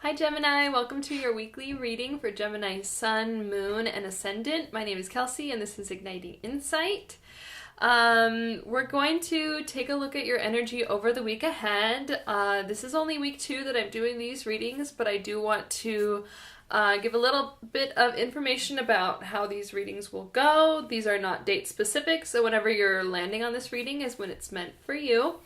Hi Gemini, welcome to your weekly reading for Gemini Sun, Moon, and Ascendant. My name is Kelsey and this is Igniting Insight. We're going to take a look at your energy over the week ahead. This is only week 2 that I'm doing these readings, but I do want to give a little bit of information about how these readings will go. These are not date specific, so whenever you're landing on this reading is when it's meant for you.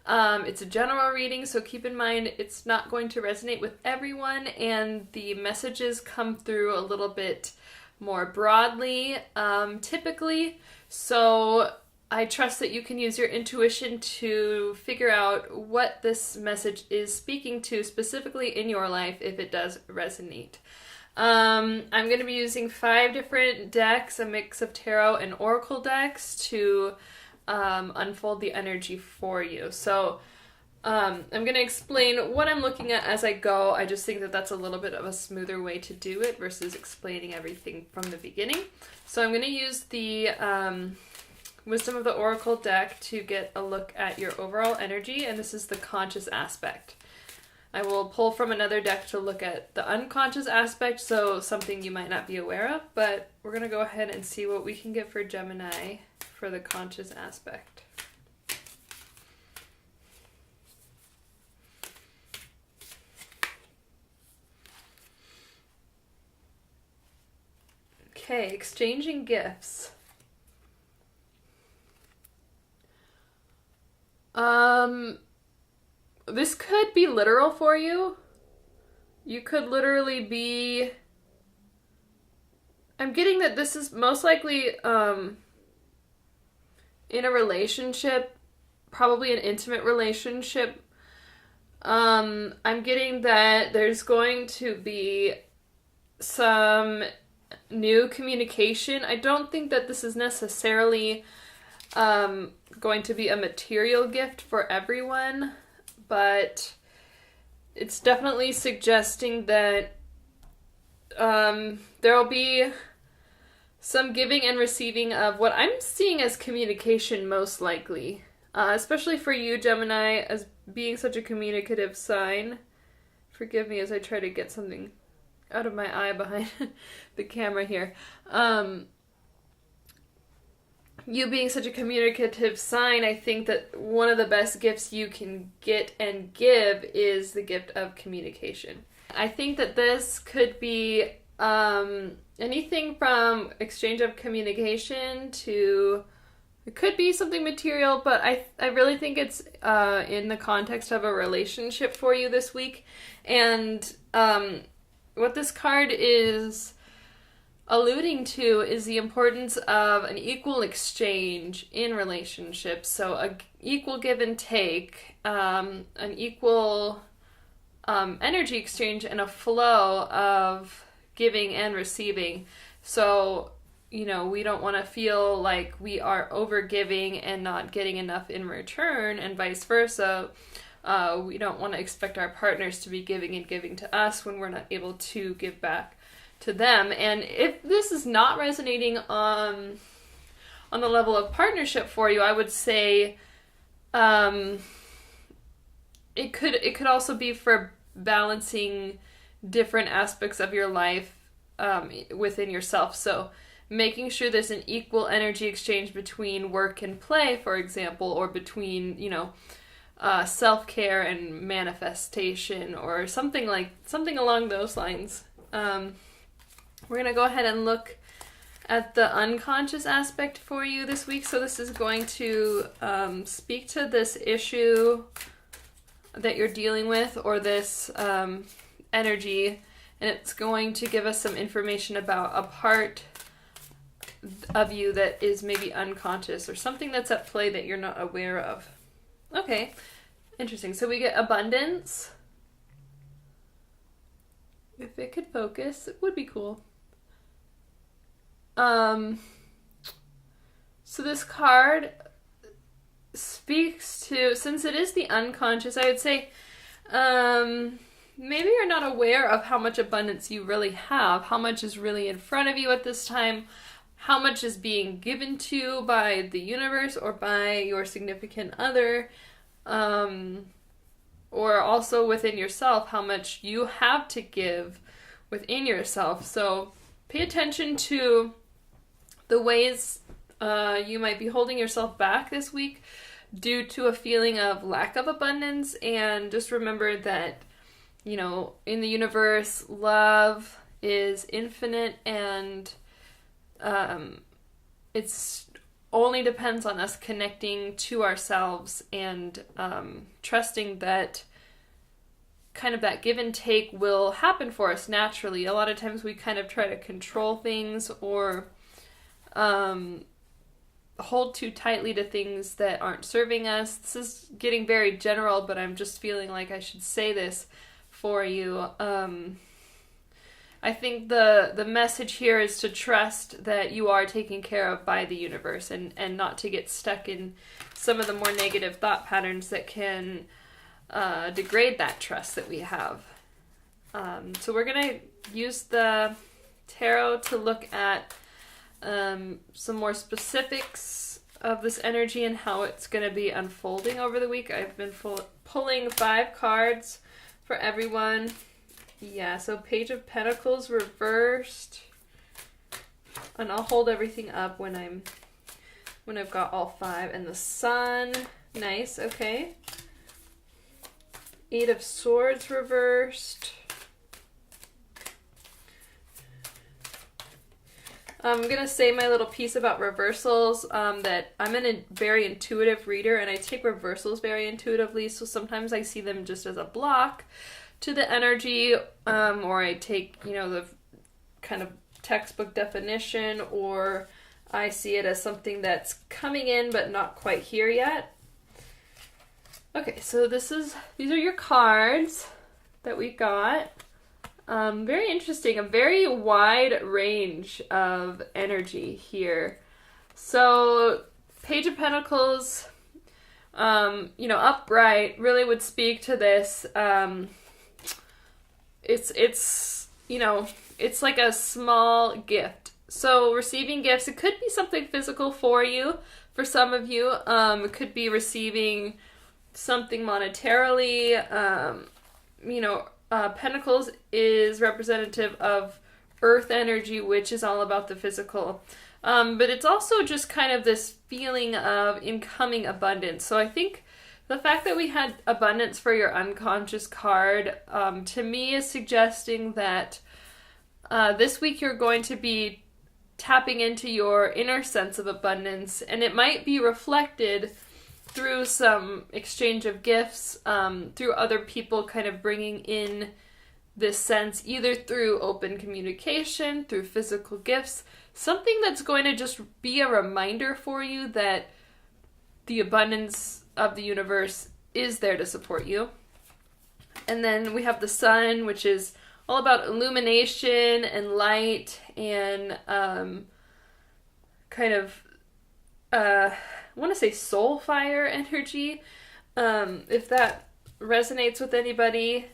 It's a general reading, so keep in mind it's not going to resonate with everyone, and the messages come through a little bit more broadly, typically. So I trust that you can use your intuition to figure out what this message is speaking to specifically in your life if it does resonate. I'm going to be using 5 different decks, a mix of tarot and oracle decks, to unfold the energy for you. So I'm going to explain what I'm looking at as I go. I just think that that's a little bit of a smoother way to do it versus explaining everything from the beginning. So I'm going to use the Wisdom of the Oracle deck to get a look at your overall energy, and this is the conscious aspect. I will pull from another deck to look at the unconscious aspect, so something you might not be aware of, but we're going to go ahead and see what we can get for Gemini for the conscious aspect. Okay, exchanging gifts. This could be literal for you. You could literally be... I'm getting that this is most likely in a relationship, probably an intimate relationship. I'm getting that there's going to be some new communication. I don't think that this is necessarily going to be a material gift for everyone, but it's definitely suggesting that there will be some giving and receiving of what I'm seeing as communication, most likely. Especially for you, Gemini, as being such a communicative sign. Forgive me as I try to get something out of my eye behind the camera here. You being such a communicative sign, I think that one of the best gifts you can get and give is the gift of communication. I think that this could be anything from exchange of communication to, it could be something material, but I really think it's in the context of a relationship for you this week. And what this card is alluding to is the importance of an equal exchange in relationships. So an equal give and take, an equal energy exchange, and a flow of giving and receiving. So, you know, we don't want to feel like we are over giving and not getting enough in return, and vice versa. We don't want to expect our partners to be giving and giving to us when we're not able to give back to them. And if this is not resonating on the level of partnership for you, I would say it could also be for balancing different aspects of your life within yourself. So making sure there's an equal energy exchange between work and play, for example, or between, self-care and manifestation, or something along those lines. We're going to go ahead and look at the unconscious aspect for you this week. So this is going to speak to this issue that you're dealing with, or this energy, and it's going to give us some information about a part of you that is maybe unconscious, or something that's at play that you're not aware of. Okay, interesting. So we get abundance. If it could focus, it would be cool. So this card speaks to, since it is the unconscious, I would say maybe you're not aware of how much abundance you really have, how much is really in front of you at this time, how much is being given to you by the universe or by your significant other, or also within yourself, how much you have to give within yourself. So pay attention to the ways you might be holding yourself back this week due to a feeling of lack of abundance, and just remember that, you know, in the universe, love is infinite, and it's only depends on us connecting to ourselves and trusting that kind of that give and take will happen for us naturally. A lot of times we kind of try to control things or hold too tightly to things that aren't serving us. This is getting very general, but I'm just feeling like I should say this for you. I think the message here is to trust that you are taken care of by the universe, and not to get stuck in some of the more negative thought patterns that can degrade that trust that we have. So we're going to use the tarot to look at some more specifics of this energy and how it's going to be unfolding over the week. I've been pulling 5 cards for everyone. Yeah, so Page of Pentacles reversed. And I'll hold everything up when I've got all 5. And the Sun, nice, okay. 8 of Swords reversed. I'm going to say my little piece about reversals, that I'm a very intuitive reader, and I take reversals very intuitively, so sometimes I see them just as a block to the energy, or I take, you know, the kind of textbook definition, or I see it as something that's coming in but not quite here yet. Okay, so these are your cards that we got. Very interesting, a very wide range of energy here. So, Page of Pentacles, you know, upright really would speak to this. It's you know, it's like a small gift. So receiving gifts, it could be something physical for you. For some of you, it could be receiving something monetarily. You know, Pentacles is representative of earth energy, which is all about the physical. But it's also just kind of this feeling of incoming abundance. So I think the fact that we had abundance for your unconscious card, to me, is suggesting that this week you're going to be tapping into your inner sense of abundance, and it might be reflected through some exchange of gifts, through other people kind of bringing in this sense, either through open communication, through physical gifts, something that's going to just be a reminder for you that the abundance of the universe is there to support you. And then we have the Sun, which is all about illumination and light and kind of, I want to say soul fire energy, if that resonates with anybody.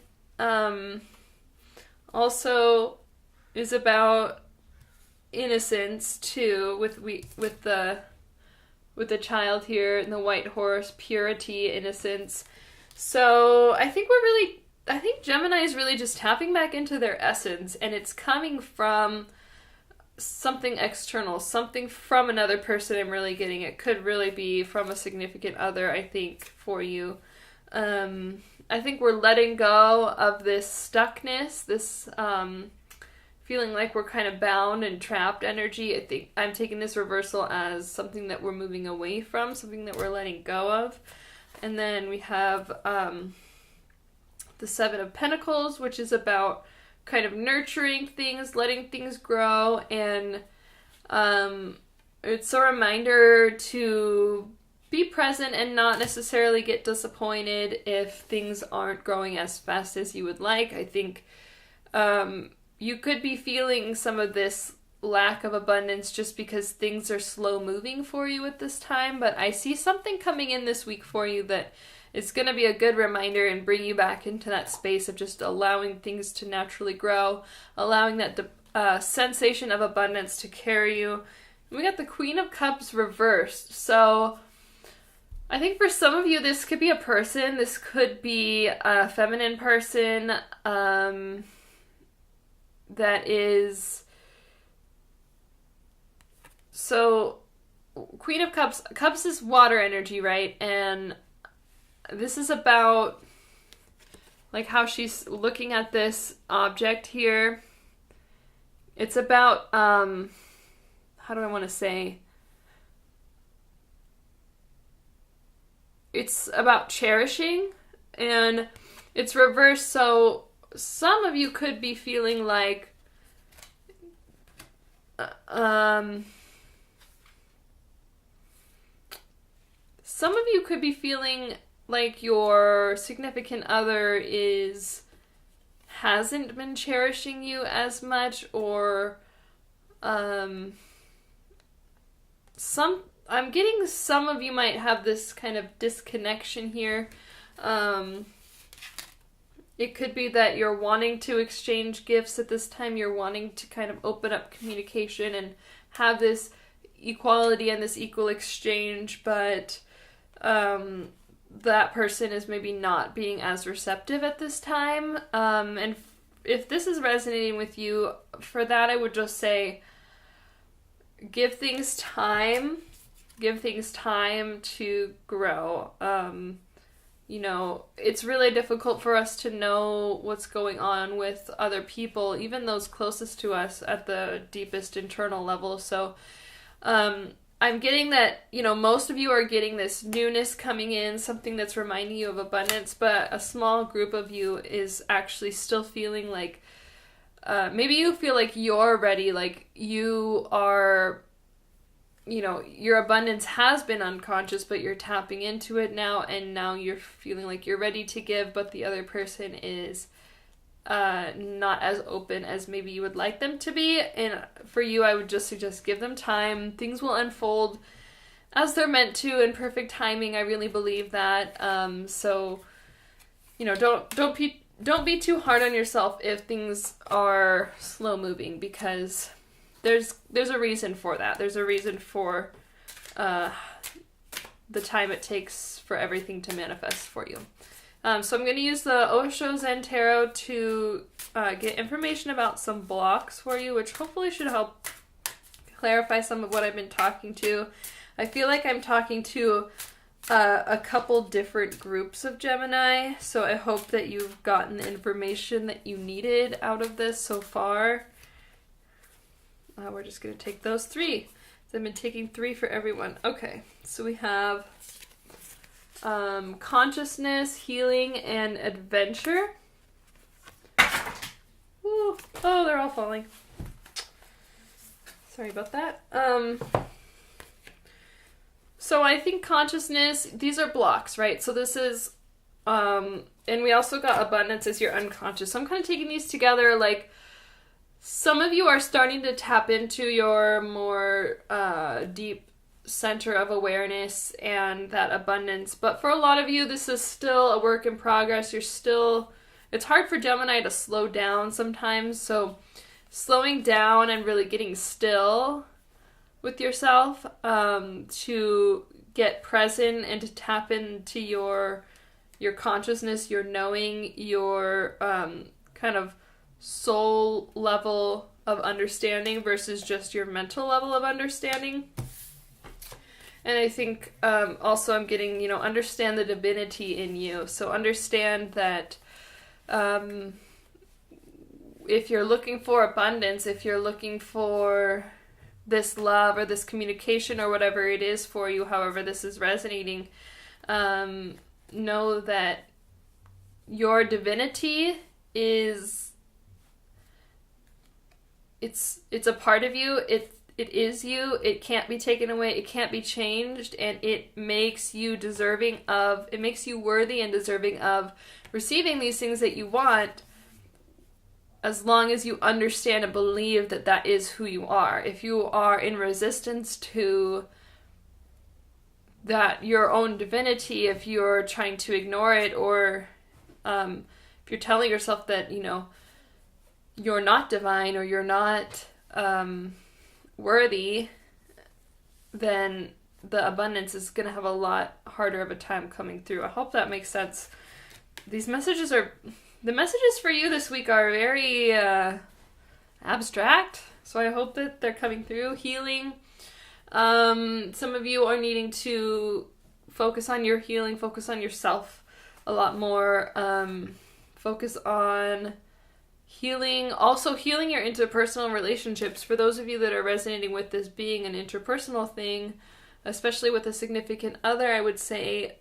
Also is about innocence too, with the child here and the white horse, purity, innocence. So I think Gemini is really just tapping back into their essence, and it's coming from something external, something from another person. I'm really getting it. Could really be from a significant other, I think, for you. I think we're letting go of this stuckness, this feeling like we're kind of bound and trapped energy. I think I'm taking this reversal as something that we're moving away from, something that we're letting go of. And then we have the Seven of Pentacles, which is about kind of nurturing things, letting things grow, and it's a reminder to be present and not necessarily get disappointed if things aren't growing as fast as you would like. I think you could be feeling some of this lack of abundance just because things are slow moving for you at this time, but I see something coming in this week for you that is going to be a good reminder and bring you back into that space of just allowing things to naturally grow, allowing that sensation of abundance to carry you. We got the Queen of Cups reversed, so I think for some of you, this could be a person. This could be a feminine person that is... So, Queen of Cups. Cups is water energy, right? And this is about like how she's looking at this object here. It's about, how do I want to say? It's about cherishing, and it's reversed, so some of you could be feeling like, some of you could be feeling like your significant other hasn't been cherishing you as much, or I'm getting some of you might have this kind of disconnection here. It could be that you're wanting to exchange gifts at this time. You're wanting to kind of open up communication and have this equality and this equal exchange, but that person is maybe not being as receptive at this time. And if this is resonating with you, for that I would just say, give things time. Give things time to grow. You know, it's really difficult for us to know what's going on with other people, even those closest to us at the deepest internal level. So, I'm getting that, you know, most of you are getting this newness coming in, something that's reminding you of abundance, but a small group of you is actually still feeling like, maybe you feel like you're ready, like you are, you know, your abundance has been unconscious, but you're tapping into it now, and now you're feeling like you're ready to give, but the other person is not as open as maybe you would like them to be. And for you, I would just suggest give them time. Things will unfold as they're meant to in perfect timing. I really believe that. So, you know, don't be too hard on yourself if things are slow moving, because there's a reason for that. There's a reason for the time it takes for everything to manifest for you. So I'm going to use the Osho Zen Tarot to get information about some blocks for you, which hopefully should help clarify some of what I've been talking to. I feel like I'm talking to a couple different groups of Gemini, so I hope that you've gotten the information that you needed out of this so far. We're just going to take those 3. So I've been taking 3 for everyone. Okay, so we have consciousness, healing, and adventure. Ooh. Oh, they're all falling. Sorry about that. So I think consciousness, these are blocks, right? So this is, and we also got abundance as your unconscious. So I'm kind of taking these together, like, some of you are starting to tap into your more deep center of awareness and that abundance, but for a lot of you this is still a work in progress. It's hard for Gemini to slow down sometimes, so slowing down and really getting still with yourself to get present and to tap into your consciousness, your knowing, your kind of soul level of understanding versus just your mental level of understanding. And I think also I'm getting, you know, understand the divinity in you. So understand that if you're looking for abundance, if you're looking for this love or this communication or whatever it is for you, however this is resonating, know that your divinity is, it's a part of you. It is you. It can't be taken away. It can't be changed. And it makes you worthy and deserving of receiving these things that you want, as long as you understand and believe that that is who you are. If you are in resistance to that, your own divinity, if you're trying to ignore it, or if you're telling yourself that, you know, you're not divine or you're not worthy, then the abundance is going to have a lot harder of a time coming through. I hope that makes sense. The messages for you this week are very abstract, so I hope that they're coming through. Healing. Some of you are needing to focus on your healing, focus on yourself a lot more. Focus on healing. Also healing your interpersonal relationships. For those of you that are resonating with this being an interpersonal thing, especially with a significant other, I would say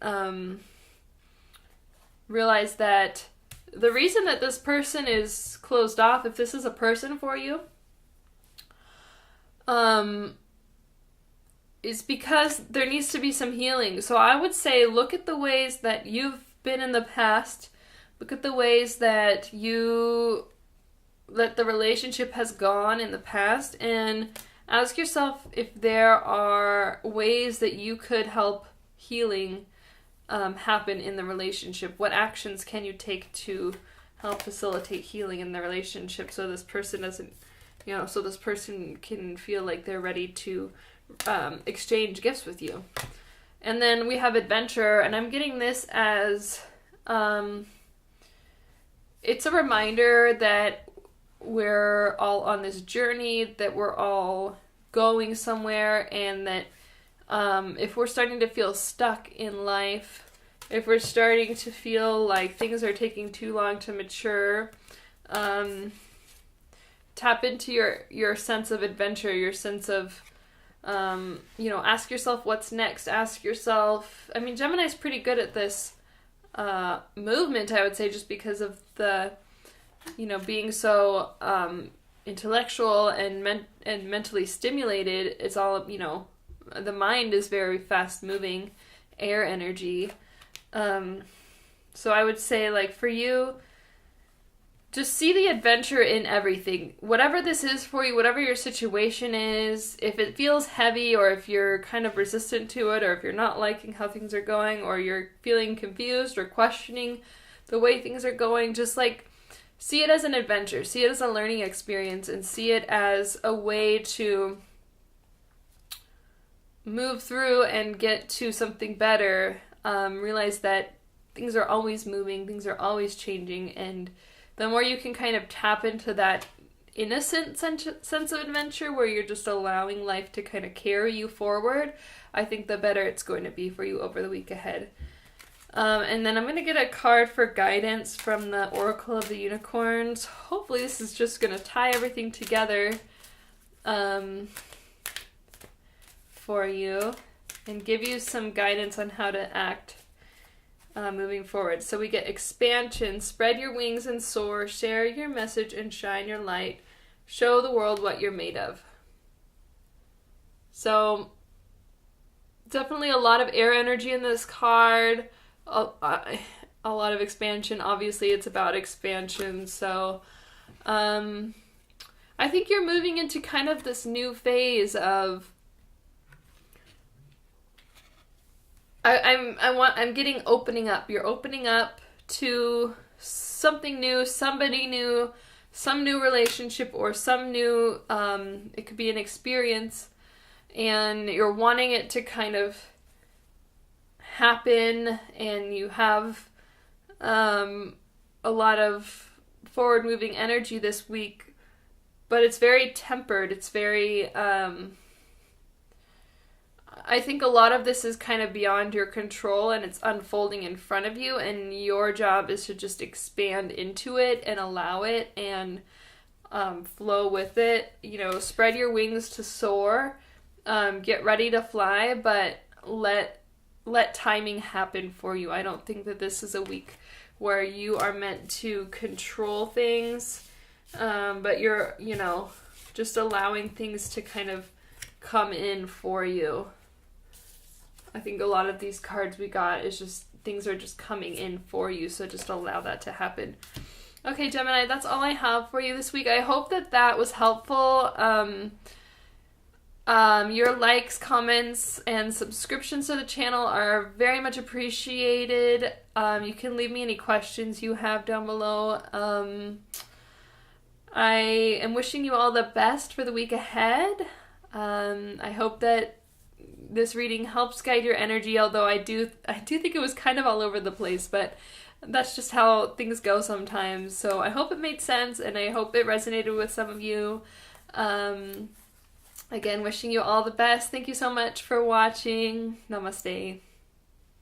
realize that the reason that this person is closed off, if this is a person for you, is because there needs to be some healing. So I would say look at the ways that you've been in the past. Look at the ways that the relationship has gone in the past, and ask yourself if there are ways that you could help healing happen in the relationship. What actions can you take to help facilitate healing in the relationship so this person doesn't, so this person can feel like they're ready to exchange gifts with you. And then we have adventure, and I'm getting this as it's a reminder that we're all on this journey, that we're all going somewhere, and that if we're starting to feel stuck in life, if we're starting to feel like things are taking too long to mature, tap into your sense of adventure, your sense of, ask yourself what's next. Ask yourself, Gemini's pretty good at this movement, I would say, just because of the, being so intellectual and mentally stimulated. It's all, the mind is very fast moving, air energy. So I would say, like, for you, just see the adventure in everything. Whatever this is for you, whatever your situation is, if it feels heavy, or if you're kind of resistant to it, or if you're not liking how things are going, or you're feeling confused or questioning the way things are going, just like see it as an adventure, see it as a learning experience, and see it as a way to move through and get to something better. Realize that things are always moving, things are always changing, and the more you can kind of tap into that innocent sense of adventure where you're just allowing life to kind of carry you forward, I think the better it's going to be for you over the week ahead. And then I'm going to get a card for guidance from the Oracle of the Unicorns. Hopefully this is just going to tie everything together for you and give you some guidance on how to act moving forward. So we get expansion, spread your wings and soar, share your message and shine your light, show the world what you're made of. So definitely a lot of air energy in this card, a lot of expansion. Obviously it's about expansion. So I think you're moving into kind of this new phase of I'm getting opening up. You're opening up to something new, somebody new, some new relationship, or some new, it could be an experience, and you're wanting it to kind of happen, and you have a lot of forward moving energy this week, but it's very tempered. It's very, I think a lot of this is kind of beyond your control, and it's unfolding in front of you, and your job is to just expand into it and allow it and flow with it. Spread your wings to soar, get ready to fly, but let timing happen for you. I don't think that this is a week where you are meant to control things, but you're, just allowing things to kind of come in for you. I think a lot of these cards we got is just things are just coming in for you, so just allow that to happen. Okay, Gemini, that's all I have for you this week. I hope that was helpful. Your likes, comments, and subscriptions to the channel are very much appreciated. You can leave me any questions you have down below. I am wishing you all the best for the week ahead. I hope that this reading helps guide your energy, although I do think it was kind of all over the place, but that's just how things go sometimes. So I hope it made sense, and I hope it resonated with some of you. Again, wishing you all the best. Thank you so much for watching. Namaste.